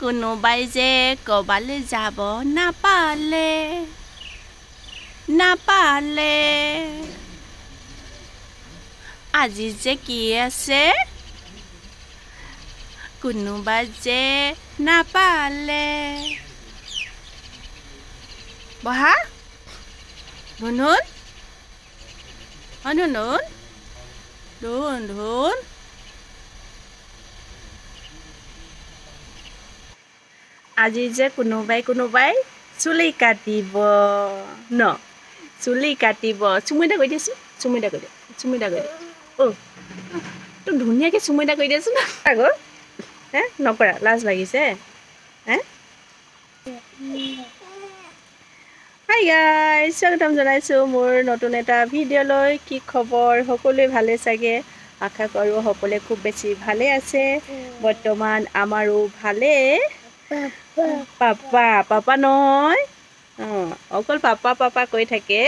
কোনোবাই যে ক'বালৈ যাব নাপালে আজি যে কি আছে কোনোবাই যে নাপালে বহা ধুনুন ধুন আজি যে কোনোবাই চুলি কাটিব ন চুলি কাটিব চুমুইদা কৈ দিছো চুমুইদা কৈ দে তোক ধুনীয়াকৈ চুমুইদা কৈ দিছো না আগৰ নকৰা লাজ লাগিছে হাই গাইজ স্বাগতম জনাইছোঁ মোৰ নতুন এটা ভিডিঅ'লৈ কি খবৰ সকলোৱে ভালে চাগে আশা কৰোঁ সকলোৱে খুব বেছি ভালে আছে বৰ্তমান আমাৰো ভালে পাপা নহয় অকল পাপা কৈ থাকে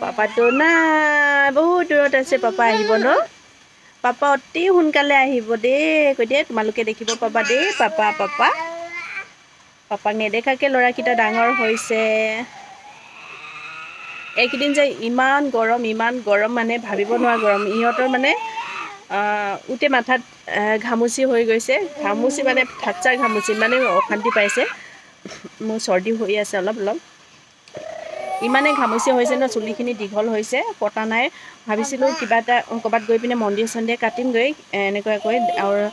পাপাটো নাই বহুত দূৰত আছে পাপা আহিব ন পাপা অতি সোনকালে আহিব দেই কৈ দিয়ে তোমালোকে দেখিব পাবা দেই পাপাক নেদেখাকৈ ল'ৰাকেইটা ডাঙৰ হৈছে এইকেইদিন যে ইমান গৰম মানে ভাবিব নোৱাৰা গৰম ইহঁতৰ মানে গোটেই মাথাত ঘামুচি হৈ গৈছে ঘামুচি মানে ঠাট্চাৰ ঘামুচি মানে অশান্তি পাইছে মোৰ চৰ্দি হৈ আছে অলপ ইমানে ঘামুচি হৈছে ন চুলিখিনি দীঘল হৈছে পতা নাই ভাবিছিলোঁ কিবা এটা ক'ৰবাত গৈ পিনে মন্দিৰ চন্দিৰ কাটিমগৈ এনেকুৱাকৈ আৰু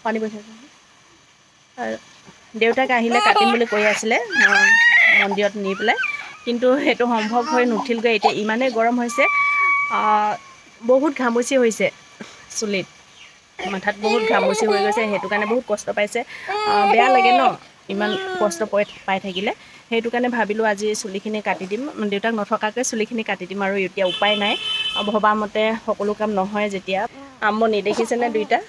পানী পইচা আৰু দেউতাক আহিলে কাটিম বুলি কৈ আছিলে মন্দিৰত নি পেলাই কিন্তু সেইটো সম্ভৱ হৈ নুঠিলগৈ এতিয়া ইমানেই গৰম হৈছে বহুত ঘামুচি হৈছে চুলিত মাথাত বহুত ঘামুচি হৈ গৈছে সেইটো কাৰণে বহুত কষ্ট পাইছে বেয়া লাগে ন ইমান কষ্ট পাই থাকিলে সেইটো কাৰণে ভাবিলোঁ আজি চুলিখিনি কাটি দিম দেউতাক নথকাকৈ চুলিখিনি কাটি দিম আৰু এতিয়া উপায় নাই ভবামতে সকলো কাম নহয় যেতিয়া আমনি দেখিছেনে দুইটা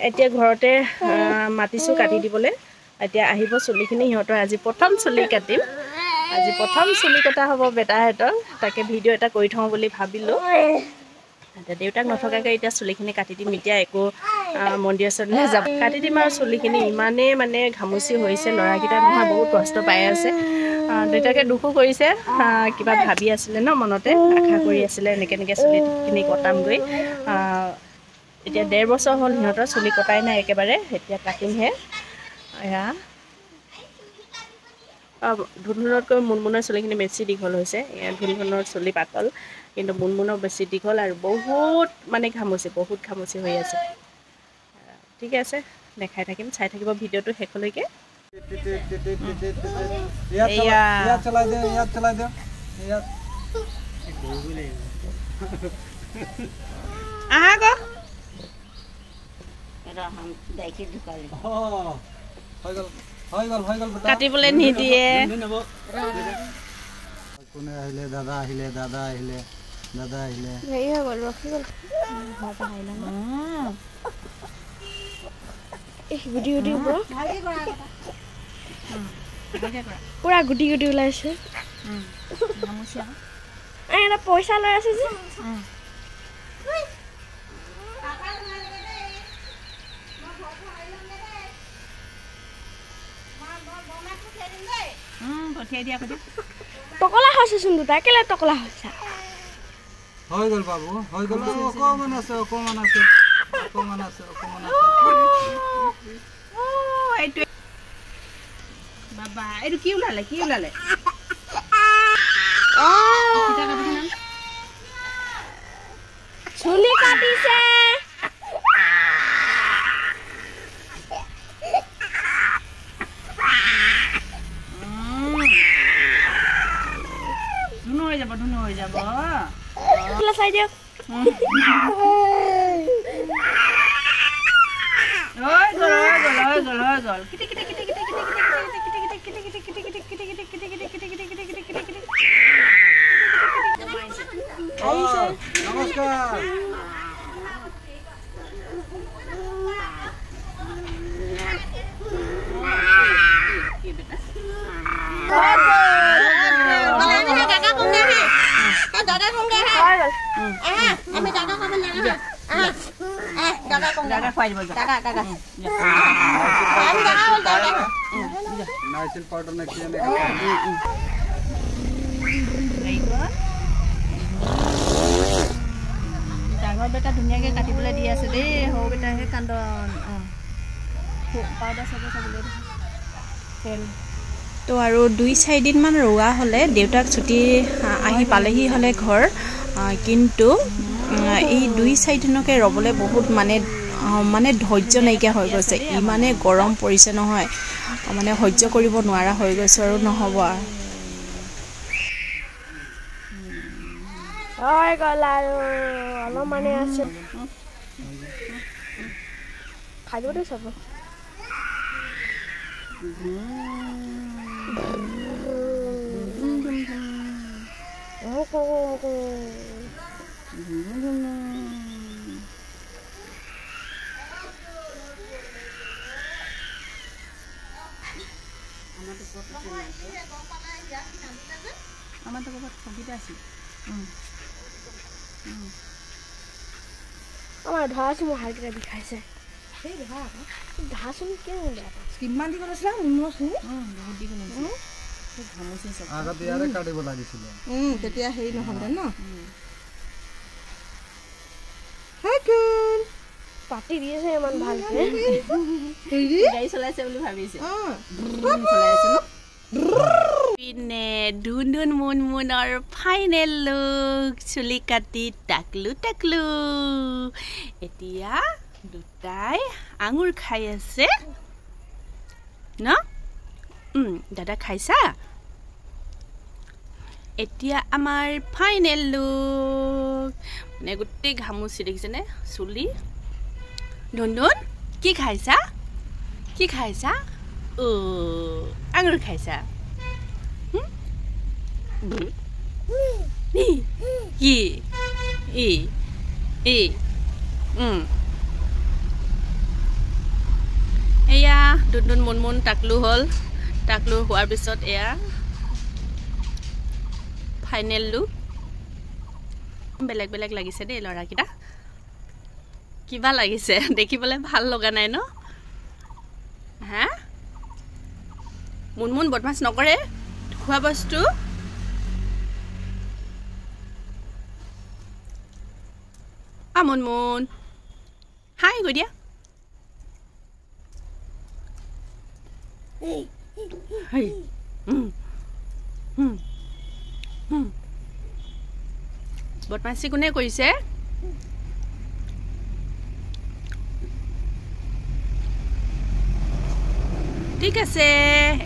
এতিয়া ঘৰতে মাতিছোঁ কাটি দিবলৈ এতিয়া আহিব চুলিখিনি সিহঁতৰ আজি প্ৰথম চুলি কাটিম আজি প্ৰথম চুলি কটা হ'ব বেটাহঁতৰ তাকে ভিডিঅ' এটা কৰি থওঁ বুলি ভাবিলোঁ এতিয়া দেউতাক নথকাকৈ এতিয়া চুলিখিনি কাটি দিম এতিয়া একো মন্দিৰ চন্দিৰ যাব কাটি দিম আৰু চুলিখিনি ইমানেই মানে ঘামুচি হৈছে ল'ৰাকেইটা নহয় বহুত কষ্ট পাই আছে দেউতাকে দুখো কৰিছে কিবা ভাবি আছিলে ন মনতে আশা কৰি আছিলে এনেকৈ চুলিখিনি কটামগৈ এতিয়া 1.5 বছৰ হ'ল সিহঁতৰ চুলি কটাই নাই একেবাৰে এতিয়া কাটিমহে এয়া ধুনধুনতকৈ মুনমুনৰ চুলিখিনি বেছি দীঘল হৈছে ধুনধুনৰ চুলি পাতল কিন্তু মুনমুনৰ বেছি দীঘল আৰু বহুত মানে বহুত ঘামুচি হৈ আছে ঠিকে আছে দেখাই থাকিম চাই থাকিব ভিডিঅ'টো শেষলৈকে আহা আকৌ কাটিবলৈ নিদিয়ে কোনে আহিলে দাদা আহিলে হেৰি হৈ গ'ল ৰখি গ'ল গুটি পুৰা গুটি ওলাইছে এটা পইচা লৈ আছে যে টকলা হৈছেচোন দুটা কেলে টকলা হৈছে হৈ গ'ল বাবু অকমান আছে বাবা এইটো কি ওলালে চুলি কাটিছে ধুনু হৈ যাব চাই দিয়ক নমস্কাৰ দাদা দাদা খুৱাই দিব দাদা নাইছিল পাউডাৰ নে কি এনে ডাঙৰ বেটা ধুনীয়াকৈ কাটিবলৈ দি আছে দেই সৰু বেটাহে কান্দন পাউডাৰ চাবলৈ তেল তো আৰু 2-4 দিনমান ৰোৱা হ'লে দেউতাক ছুটি আহি পালেহি হ'লে ঘৰ কিন্তু এই 2-4 দিনকৈ ৰ'বলৈ বহুত মানে ধৈৰ্য নাইকিয়া হৈ গৈছে ইমানে গৰম পৰিছে নহয় মানে সহ্য কৰিব নোৱাৰা হৈ গৈছে আৰু নহ'ব হৈ গ'ল আৰু অলপ মানে আছে খাই দিবতো চাব আমাৰতো ক'ৰবাত সুবিধা আছিল আমাৰ ধৰাচোন মোৰ হাতকেইটা বিষাইছে ধৰাচোন কিমান দিব লৈছিলা বহুত দিব লৈছে আগত ইয়াৰে কাটিব লাগিছিলে তেতিয়া হেৰি নহ'লে ন পাতি দিছে ইমান ভালকে গাড়ী চলাইছে বুলি ভাবিছে পিনে ধুন ধুন মুন মুনৰ ফাইনেল লুক চুলি কাটি টাকলো এতিয়া দুটাই আঙুৰ খাই আছে ন দাদা খাইছা এতিয়া আমাৰ ফাইনেল লুক মানে গোটেই ঘামুচি দেখিছেনে চুলি ধুন ধুন কি খাইছা আঙুৰ খাইছা এয়া দুন মুন টাকলু হ'ল টাকলু হোৱাৰ পিছত এয়া ফাইনেল লুক বেলেগ বেলেগ লাগিছে দেই ল'ৰাকেইটা কিবা লাগিছে দেখিবলৈ ভাল লগা নাই ন হা মুন বদমাছ নকৰে খোৱা বস্তু মুন হাই গৈ দিয়া বদমাছি কোনে কৰিছে ঠিক আছে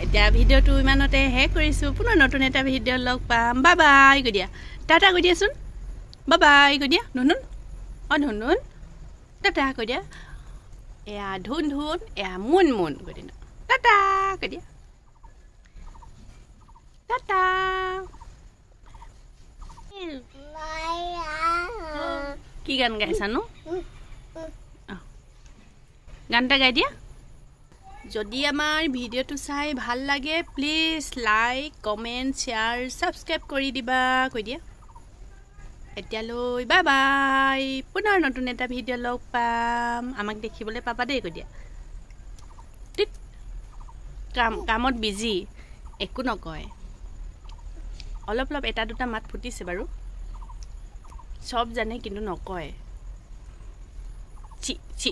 এতিয়া ভিডিঅ'টো ইমানতে শেষ কৰিছোঁ পুনৰ নতুন এটা ভিডিঅ' লগ পাম বাই বাই গৈ দিয়া টাটা গৈ দিয়াচোন বাই বাই গৈ দিয়া ধুনুন ধুনুন টাটা কৈ দিয়া এয়া ধুন এয়া মুন কৈ দিয়া টাটা কৈ দিয়া টাটা কি গান গাইছানো গান এটা গাই দিয়া যদি আমাৰ ভিডিঅ'টো চাই ভাল লাগে please like comment share subscribe কৰি দিবা কৈ দিয়া এতিয়ালৈ বাই বাই পুনৰ নতুন এটা ভিডিঅ' লগ পাম আমাক দেখিবলৈ পাবা দেই কৈ দিয়া কামত বিজি একো নকয় অলপ এটা দুটা মাত ফুটিছে বাৰু চব জানে কিন্তু নকয় চি